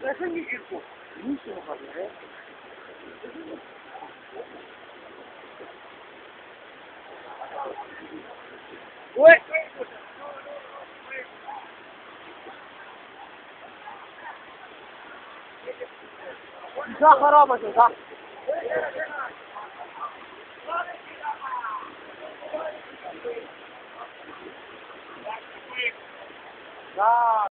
اصلا میگیر کن میشه مخاطره اوه اینجا خراب شد ها